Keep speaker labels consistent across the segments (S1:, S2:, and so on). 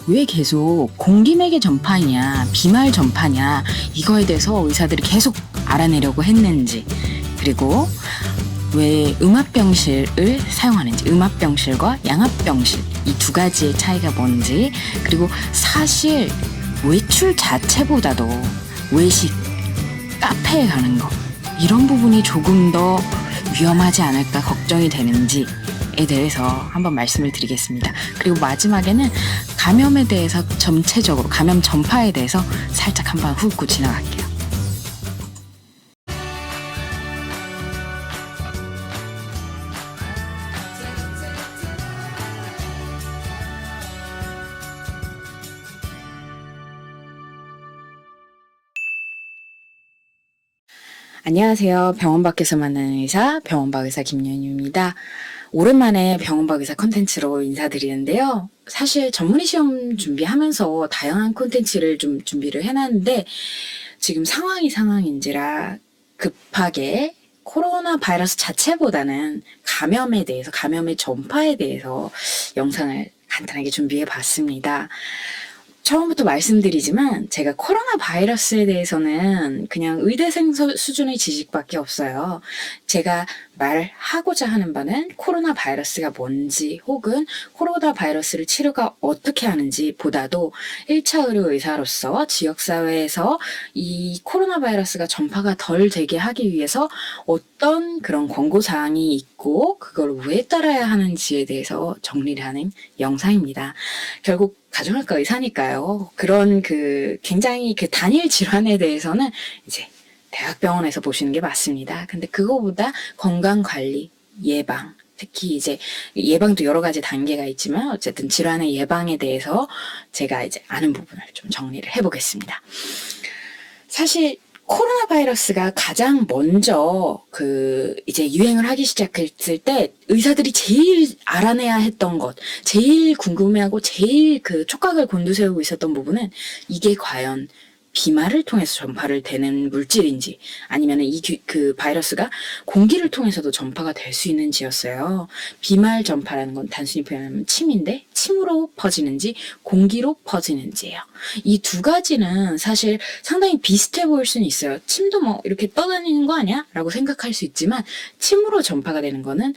S1: 왜 계속 공기매개 전파냐, 비말 전파냐, 이거에 대해서 의사들이 계속 알아내려고 했는지, 그리고 왜 음압병실을 사용하는지, 음압병실과 양압병실 이 두 가지의 차이가 뭔지, 그리고 사실 외출 자체보다도 외식, 카페에 가는 거, 이런 부분이 조금 더 위험하지 않을까 걱정이 되는지에 대해서 한번 말씀을 드리겠습니다. 그리고 마지막에는 감염에 대해서 전체적으로, 감염 전파에 대해서 살짝 한번 훑고 지나갈게요. 안녕하세요. 병원 밖에서 만나는 의사, 병원 밖 의사 김연유입니다. 오랜만에 병원 밖 의사 콘텐츠로 인사드리는데요. 사실 전문의 시험 준비하면서 다양한 콘텐츠를 좀 준비를 해놨는데, 지금 상황인지라 급하게 코로나 바이러스 자체보다는 감염에 대해서, 감염의 전파에 대해서 영상을 간단하게 준비해 봤습니다. 처음부터 말씀드리지만 제가 코로나 바이러스에 대해서는 그냥 의대생 수준의 지식밖에 없어요. 제가 말하고자 하는 바는 코로나 바이러스가 뭔지, 혹은 코로나 바이러스를 치료가 어떻게 하는지 보다도 1차 의료 의사로서 지역사회에서 이 코로나 바이러스가 전파가 덜 되게 하기 위해서 어떤 그런 권고사항이 있고 그걸 왜 따라야 하는지에 대해서 정리를 하는 영상입니다. 결국 가정의과 의사니까요. 그런 굉장히 단일 질환에 대해서는 이제 대학병원에서 보시는 게 맞습니다. 근데 그거보다 건강관리, 예방, 특히 이제 예방도 여러 가지 단계가 있지만 어쨌든 질환의 예방에 대해서 제가 이제 아는 부분을 좀 정리를 해보겠습니다. 사실 코로나 바이러스가 가장 먼저 이제 유행을 하기 시작했을 때 의사들이 제일 알아내야 했던 것, 제일 궁금해하고 제일 촉각을 곤두세우고 있었던 부분은 이게 과연 비말을 통해서 전파를 되는 물질인지, 아니면 그 바이러스가 공기를 통해서도 전파가 될 수 있는지였어요. 비말 전파라는 건 단순히 표현하면 침인데, 침으로 퍼지는지 공기로 퍼지는지예요. 이 두 가지는 사실 상당히 비슷해 보일 수는 있어요. 침도 뭐 이렇게 떠다니는 거 아니야? 라고 생각할 수 있지만, 침으로 전파가 되는 거는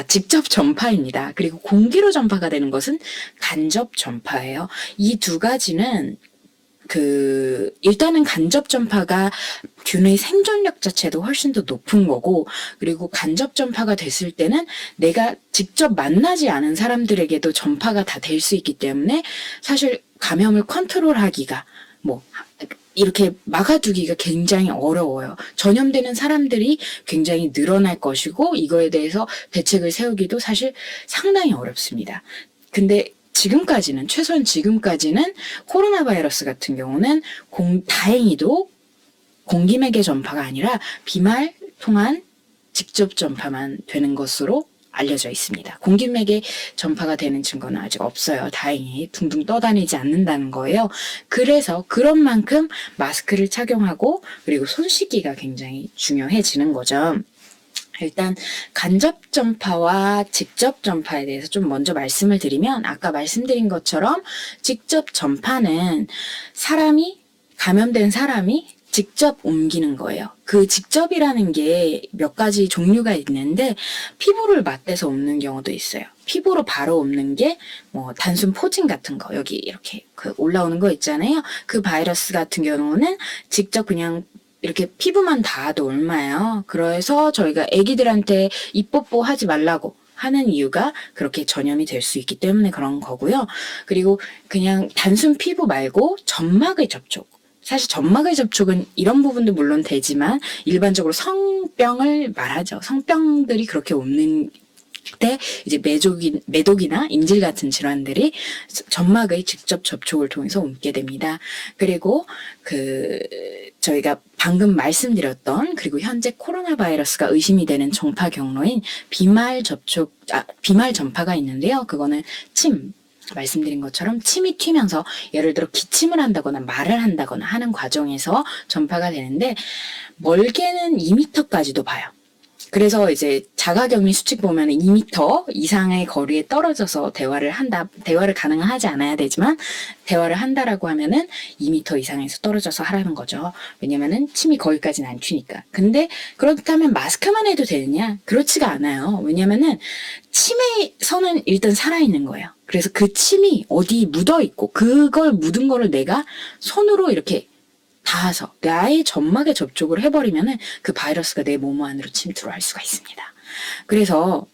S1: 직접 전파입니다. 그리고 공기로 전파가 되는 것은 간접 전파예요. 이 두 가지는 일단은 간접 전파가 균의 생존력 자체도 훨씬 더 높은 거고, 그리고 간접 전파가 됐을 때는 내가 직접 만나지 않은 사람들에게도 전파가 다 될 수 있기 때문에 사실 감염을 컨트롤하기가, 이렇게 막아두기가 굉장히 어려워요. 전염되는 사람들이 굉장히 늘어날 것이고, 이거에 대해서 대책을 세우기도 사실 상당히 어렵습니다. 근데 최소한 지금까지는 코로나 바이러스 같은 경우는 다행히도 공기매개 전파가 아니라 비말 통한 직접 전파만 되는 것으로 알려져 있습니다. 공기매개 전파가 되는 증거는 아직 없어요. 다행히 둥둥 떠다니지 않는다는 거예요. 그래서 그런 만큼 마스크를 착용하고, 그리고 손 씻기가 굉장히 중요해지는 거죠. 일단 간접 전파와 직접 전파에 대해서 좀 먼저 말씀을 드리면, 아까 말씀드린 것처럼 직접 전파는 감염된 사람이 직접 옮기는 거예요. 그 직접이라는 게 몇 가지 종류가 있는데, 피부를 맞대서 옮는 경우도 있어요. 피부로 바로 옮는 게 단순 포진 같은 거, 여기 이렇게 올라오는 거 있잖아요. 그 바이러스 같은 경우는 직접 그냥 이렇게 피부만 닿아도 옮아요. 그래서 저희가 애기들한테 입뽀뽀 하지 말라고 하는 이유가 그렇게 전염이 될 수 있기 때문에 그런 거고요. 그리고 그냥 단순 피부 말고 점막의 접촉. 사실 점막의 접촉은 이런 부분도 물론 되지만 일반적으로 성병을 말하죠. 성병들이 그렇게 옮는 때 이제 매독이나 인질 같은 질환들이 점막의 직접 접촉을 통해서 옮게 됩니다. 그리고 저희가 방금 말씀드렸던, 그리고 현재 코로나 바이러스가 의심이 되는 전파 경로인 비말 전파가 있는데요. 그거는 말씀드린 것처럼 침이 튀면서 예를 들어 기침을 한다거나 말을 한다거나 하는 과정에서 전파가 되는데, 멀게는 2m까지도 봐요. 그래서 이제 자가격리 수칙 보면 2m 이상의 거리에 떨어져서 대화를 한다. 대화를 가능하지 않아야 되지만 대화를 한다라고 하면은 2m 이상에서 떨어져서 하라는 거죠. 왜냐면은 침이 거기까지는 안 튀니까. 근데 그렇다면 마스크만 해도 되느냐? 그렇지가 않아요. 왜냐면은 침의 선은 일단 살아있는 거예요. 그래서 그 침이 어디 묻어 있고 그걸 묻은 거를 내가 손으로 이렇게 닿아서 나의 점막에 접촉을 해버리면은 그 바이러스가 내 몸 안으로 침투할 수가 있습니다. 그래서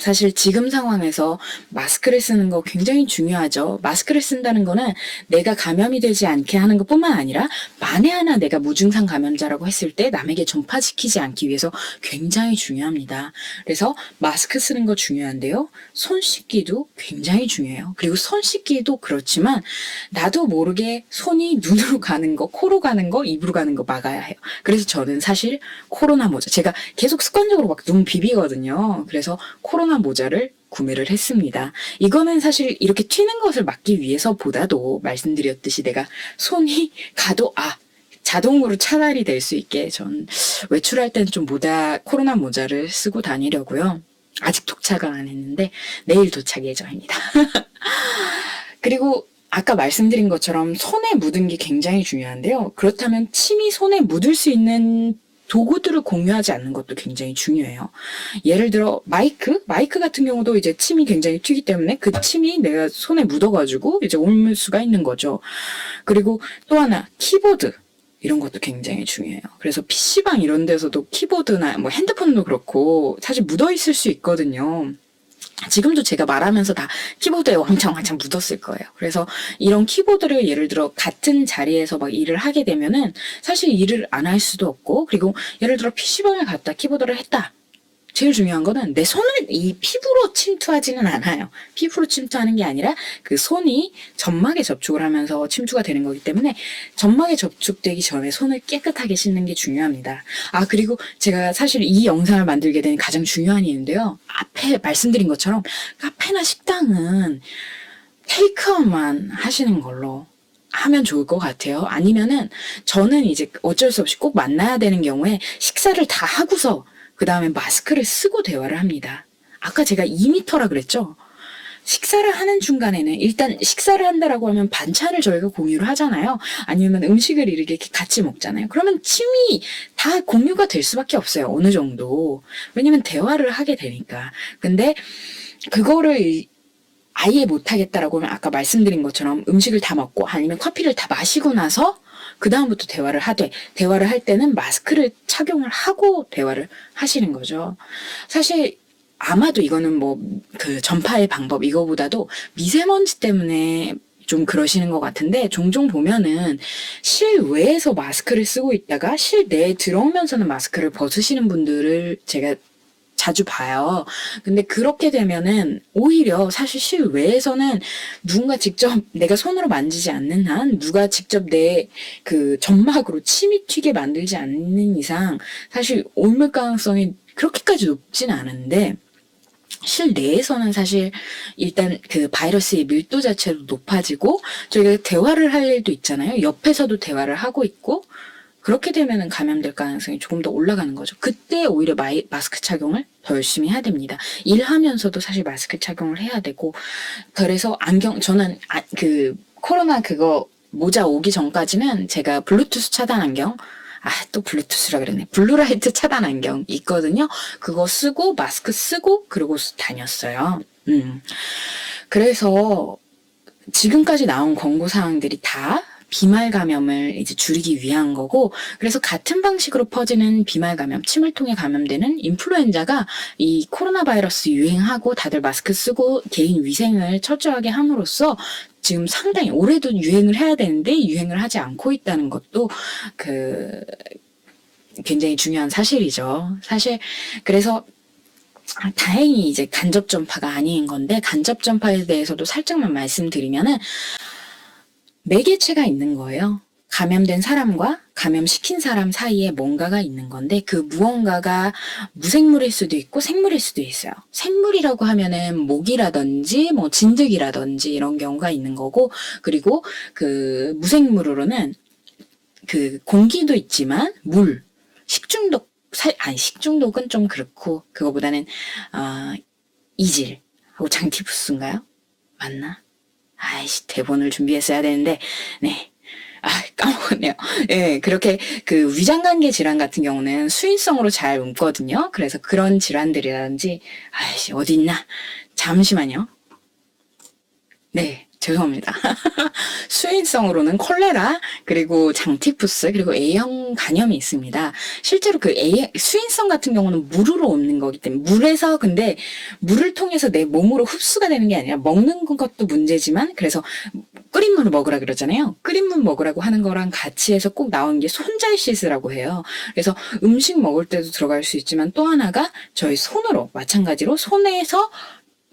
S1: 사실 지금 상황에서 마스크를 쓰는 거 굉장히 중요하죠. 마스크를 쓴다는 거는 내가 감염이 되지 않게 하는 것뿐만 아니라 만에 하나 내가 무증상 감염자라고 했을 때 남에게 전파시키지 않기 위해서 굉장히 중요합니다. 그래서 마스크 쓰는 거 중요한데요. 손 씻기도 굉장히 중요해요. 그리고 손 씻기도 그렇지만 나도 모르게 손이 눈으로 가는 거, 코로 가는 거, 입으로 가는 거 막아야 해요. 그래서 저는 사실 코로나 모자, 제가 계속 습관적으로 막 눈 비비거든요. 그래서 코로나 모자를 구매를 했습니다. 이거는 사실 이렇게 튀는 것을 막기 위해서보다도 말씀드렸듯이 내가 손이 가도 자동으로 차단이 될 수 있게 전 외출할 땐 좀 코로나 모자를 쓰고 다니려고요. 아직 도착을 안 했는데 내일 도착 예정입니다. 그리고 아까 말씀드린 것처럼 손에 묻은 게 굉장히 중요한데요. 그렇다면 침이 손에 묻을 수 있는 도구들을 공유하지 않는 것도 굉장히 중요해요. 예를 들어 마이크 같은 경우도 이제 침이 굉장히 튀기 때문에 그 침이 내가 손에 묻어가지고 이제 옮을 수가 있는 거죠. 그리고 또 하나 키보드 이런 것도 굉장히 중요해요. 그래서 PC방 이런 데서도 키보드나 뭐 핸드폰도 그렇고 사실 묻어 있을 수 있거든요. 지금도 제가 말하면서 다 키보드에 왕창 묻었을 거예요. 그래서 이런 키보드를 예를 들어 같은 자리에서 막 일을 하게 되면은 사실 일을 안 할 수도 없고, 그리고 예를 들어 PC방에 갔다 키보드를 했다. 제일 중요한 거는 내 손을 이 피부로 침투하지는 않아요. 피부로 침투하는 게 아니라 그 손이 점막에 접촉을 하면서 침투가 되는 거기 때문에 점막에 접촉되기 전에 손을 깨끗하게 씻는 게 중요합니다. 그리고 제가 사실 이 영상을 만들게 된 가장 중요한 이유인데요. 앞에 말씀드린 것처럼 카페나 식당은 테이크아웃만 하시는 걸로 하면 좋을 것 같아요. 아니면은 저는 이제 어쩔 수 없이 꼭 만나야 되는 경우에 식사를 다 하고서 그 다음에 마스크를 쓰고 대화를 합니다. 아까 제가 2m라 그랬죠? 식사를 하는 중간에는 일단 식사를 한다라고 하면 반찬을 저희가 공유를 하잖아요. 아니면 음식을 이렇게 같이 먹잖아요. 그러면 침이 다 공유가 될 수밖에 없어요. 어느 정도. 왜냐면 대화를 하게 되니까. 근데 그거를 아예 못하겠다라고 하면 아까 말씀드린 것처럼 음식을 다 먹고 아니면 커피를 다 마시고 나서 그 다음부터 대화를 할 때는 마스크를 착용을 하고 대화를 하시는 거죠. 사실 아마도 이거는 뭐 그 전파의 방법 이거보다도 미세먼지 때문에 좀 그러시는 것 같은데 종종 보면은 실외에서 마스크를 쓰고 있다가 실내에 들어오면서는 마스크를 벗으시는 분들을 제가 자주 봐요. 근데 그렇게 되면은 오히려 사실 실외에서는 누군가 직접 내가 손으로 만지지 않는 한 누가 직접 내 그 점막으로 침이 튀게 만들지 않는 이상 사실 옮을 가능성이 그렇게까지 높진 않은데 실내에서는 사실 일단 그 바이러스의 밀도 자체도 높아지고 저희가 대화를 할 일도 있잖아요. 옆에서도 대화를 하고 있고 그렇게 되면은 감염될 가능성이 조금 더 올라가는 거죠. 그때 오히려 마스크 착용을 더 열심히 해야 됩니다. 일하면서도 사실 마스크 착용을 해야 되고, 그래서 저는 그 코로나 그거 모자 오기 전까지는 제가 블루투스 차단 안경, 또 블루투스라 그랬네. 블루라이트 차단 안경 있거든요. 그거 쓰고 마스크 쓰고 그러고 다녔어요. 그래서 지금까지 나온 권고 사항들이 다 비말 감염을 이제 줄이기 위한 거고, 그래서 같은 방식으로 퍼지는 비말 감염, 침을 통해 감염되는 인플루엔자가 이 코로나 바이러스 유행하고 다들 마스크 쓰고 개인 위생을 철저하게 함으로써 지금 상당히 올해도 유행을 해야 되는데 유행을 하지 않고 있다는 것도 굉장히 중요한 사실이죠. 사실 그래서 다행히 이제 간접 전파가 아닌 건데, 간접 전파에 대해서도 살짝만 말씀드리면은 매개체가 있는 거예요. 감염된 사람과 감염시킨 사람 사이에 뭔가가 있는 건데 그 무언가가 무생물일 수도 있고 생물일 수도 있어요. 생물이라고 하면은 모기라든지 뭐 진드기라든지 이런 경우가 있는 거고, 그리고 그 무생물로는 그 공기도 있지만 식중독 아니, 식중독은 좀 그렇고, 그거보다는, 이질하고 장티푸스인가요? 맞나? 아이씨, 대본을 준비했어야 되는데, 네. 까먹었네요. 예, 그렇게 그 위장관계 질환 같은 경우는 수인성으로 잘 옮거든요. 그래서 그런 질환들이라든지, 아이씨, 어디 있나? 잠시만요. 네, 죄송합니다. 수인성으로는 콜레라, 그리고 장티푸스, 그리고 A형 간염이 있습니다. 실제로 그 수인성 같은 경우는 물으로 옮는 거기 때문에, 물에서 근데 물을 통해서 내 몸으로 흡수가 되는 게 아니라 먹는 것도 문제지만, 그래서 끓인 물을 먹으라 그러잖아요. 끓인 물 먹으라고 하는 거랑 같이 해서 꼭 나오는 게 손잘 씻으라고 해요. 그래서 음식 먹을 때도 들어갈 수 있지만 또 하나가 저희 손으로, 마찬가지로 손에서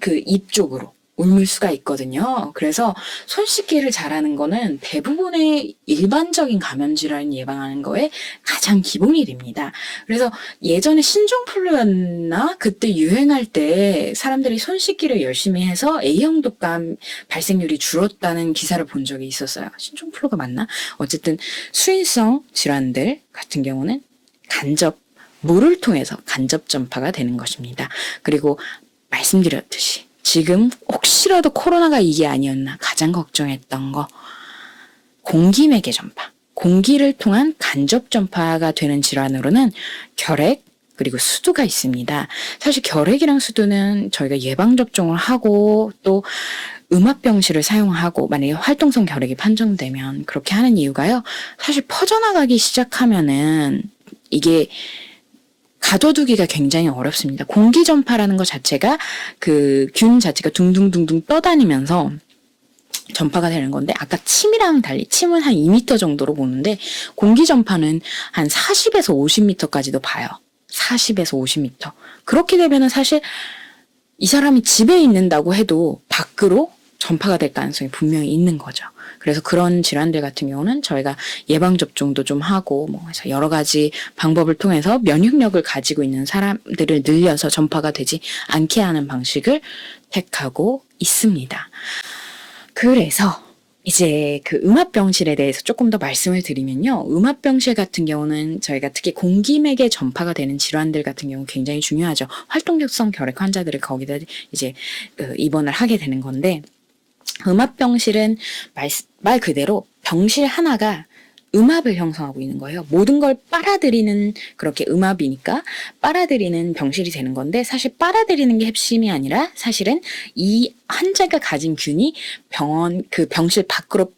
S1: 그 입 쪽으로 옮을 수가 있거든요. 그래서 손 씻기를 잘하는 거는 대부분의 일반적인 감염 질환 예방하는 거에 가장 기본이 됩니다. 그래서 예전에 신종플루였나? 그때 유행할 때 사람들이 손 씻기를 열심히 해서 A형 독감 발생률이 줄었다는 기사를 본 적이 있었어요. 신종플루가 맞나? 어쨌든 수인성 질환들 같은 경우는 물을 통해서 간접 전파가 되는 것입니다. 그리고 말씀드렸듯이 지금 혹시라도 코로나가 이게 아니었나 가장 걱정했던 거, 공기매개 전파. 공기를 통한 간접 전파가 되는 질환으로는 결핵, 그리고 수두가 있습니다. 사실 결핵이랑 수두는 저희가 예방접종을 하고 또 음압병실을 사용하고 만약에 활동성 결핵이 판정되면 그렇게 하는 이유가요. 사실 퍼져나가기 시작하면은 이게 가둬두기가 굉장히 어렵습니다. 공기 전파라는 것 자체가 그 균 자체가 둥둥둥둥 떠다니면서 전파가 되는 건데 아까 침이랑 달리 침은 한 2m 정도로 보는데 공기 전파는 한 40에서 50m까지도 봐요. 40에서 50m. 그렇게 되면은 사실 이 사람이 집에 있는다고 해도 밖으로 전파가 될 가능성이 분명히 있는 거죠. 그래서 그런 질환들 같은 경우는 저희가 예방접종도 좀 하고 해서 여러 가지 방법을 통해서 면역력을 가지고 있는 사람들을 늘려서 전파가 되지 않게 하는 방식을 택하고 있습니다. 그래서 이제 그 음압병실에 대해서 조금 더 말씀을 드리면요. 음압병실 같은 경우는 저희가 특히 공기맥의 전파가 되는 질환들 같은 경우 굉장히 중요하죠. 활동성 결핵 환자들을 거기다 이제 입원을 하게 되는 건데 음압병실은 말 그대로 병실 하나가 음압을 형성하고 있는 거예요. 모든 걸 빨아들이는 그렇게 음압이니까 빨아들이는 병실이 되는 건데 사실 빨아들이는 게 핵심이 아니라 사실은 이 환자가 가진 균이 그 병실 밖으로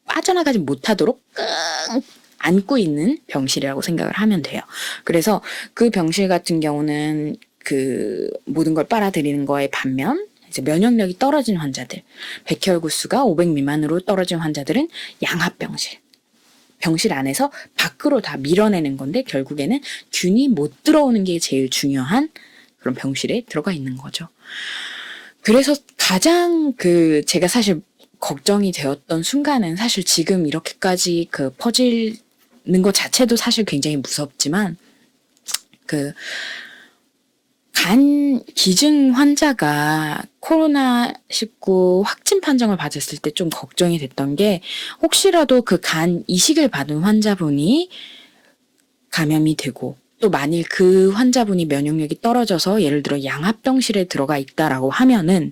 S1: 빠져나가지 못하도록 끙 안고 있는 병실이라고 생각을 하면 돼요. 그래서 그 병실 같은 경우는 그 모든 걸 빨아들이는 거에 반면 이제 면역력이 떨어진 환자들, 백혈구수가 500 미만으로 떨어진 환자들은 양압병실. 병실 안에서 밖으로 다 밀어내는 건데 결국에는 균이 못 들어오는 게 제일 중요한 그런 병실에 들어가 있는 거죠. 그래서 가장 제가 사실 걱정이 되었던 순간은 사실 지금 이렇게까지 퍼지는 것 자체도 사실 굉장히 무섭지만 간 기증 환자가 코로나19 확진 판정을 받았을 때 좀 걱정이 됐던 게 혹시라도 그 간 이식을 받은 환자분이 감염이 되고 또 만일 그 환자분이 면역력이 떨어져서 예를 들어 양압병실에 들어가 있다라고 하면은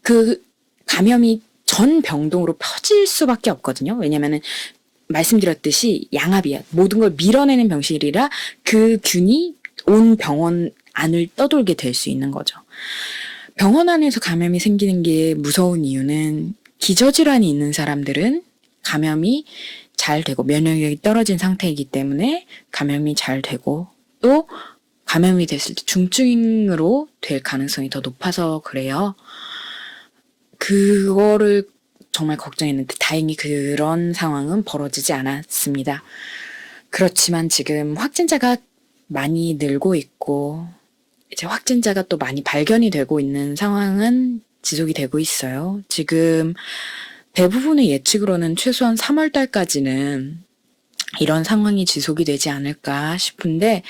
S1: 그 감염이 전 병동으로 퍼질 수밖에 없거든요. 왜냐면은 말씀드렸듯이 양압이야. 모든 걸 밀어내는 병실이라 그 균이 온 병원 안을 떠돌게 될 수 있는 거죠. 병원 안에서 감염이 생기는 게 무서운 이유는 기저질환이 있는 사람들은 감염이 잘 되고 면역력이 떨어진 상태이기 때문에 감염이 잘 되고 또 감염이 됐을 때 중증으로 될 가능성이 더 높아서 그래요. 그거를 정말 걱정했는데 다행히 그런 상황은 벌어지지 않았습니다. 그렇지만 지금 확진자가 많이 늘고 있고 이제 확진자가 또 많이 발견이 되고 있는 상황은 지속이 되고 있어요. 지금 대부분의 예측으로는 최소한 3월 달까지는 이런 상황이 지속이 되지 않을까 싶은데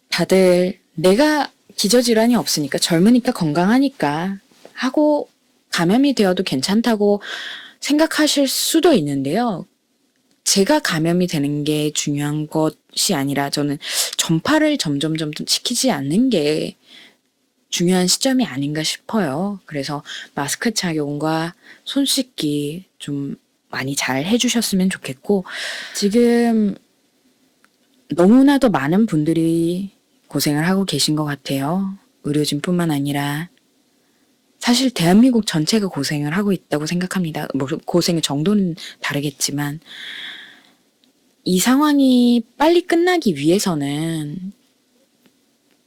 S1: 다들 내가 기저질환이 없으니까 젊으니까 건강하니까 하고 감염이 되어도 괜찮다고 생각하실 수도 있는데요. 제가 감염이 되는 게 중요한 것이 아니라 저는 전파를 점점 시키지 않는 게 중요한 시점이 아닌가 싶어요. 그래서 마스크 착용과 손 씻기 좀 많이 잘 해주셨으면 좋겠고, 지금 너무나도 많은 분들이 고생을 하고 계신 것 같아요. 의료진뿐만 아니라 사실 대한민국 전체가 고생을 하고 있다고 생각합니다. 뭐 고생의 정도는 다르겠지만 이 상황이 빨리 끝나기 위해서는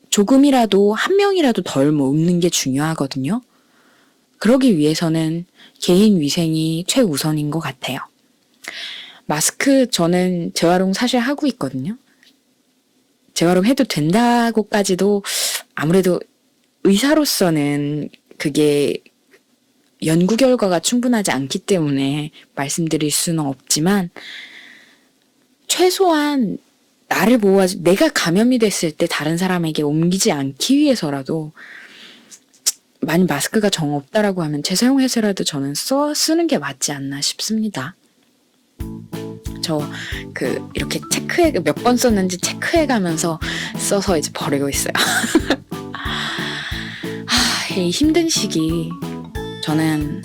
S1: 조금이라도 한 명이라도 덜 먹는 게 중요하거든요. 그러기 위해서는 개인 위생이 최우선인 것 같아요. 마스크 저는 재활용 사실 하고 있거든요. 재활용 해도 된다고까지도 아무래도 의사로서는 그게 연구 결과가 충분하지 않기 때문에 말씀드릴 수는 없지만 최소한 나를 보호하지, 내가 감염이 됐을 때 다른 사람에게 옮기지 않기 위해서라도 만약 마스크가 정 없다라고 하면 재사용해서라도 저는 쓰는 게 맞지 않나 싶습니다. 저 이렇게 체크해 몇 번 썼는지 체크해 가면서 써서 이제 버리고 있어요. 이 힘든 시기 저는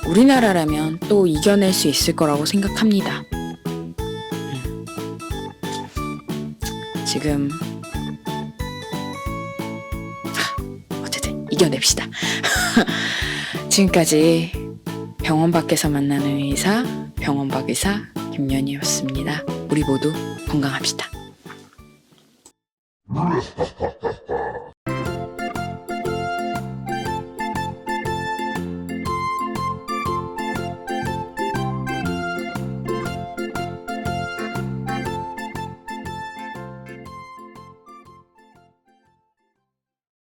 S1: 우리나라라면 또 이겨낼 수 있을 거라고 생각합니다. 지금 어쨌든 이겨냅시다. 지금까지 병원 밖에서 만나는 의사, 병원 밖 의사 김연희였습니다. 우리 모두 건강합시다.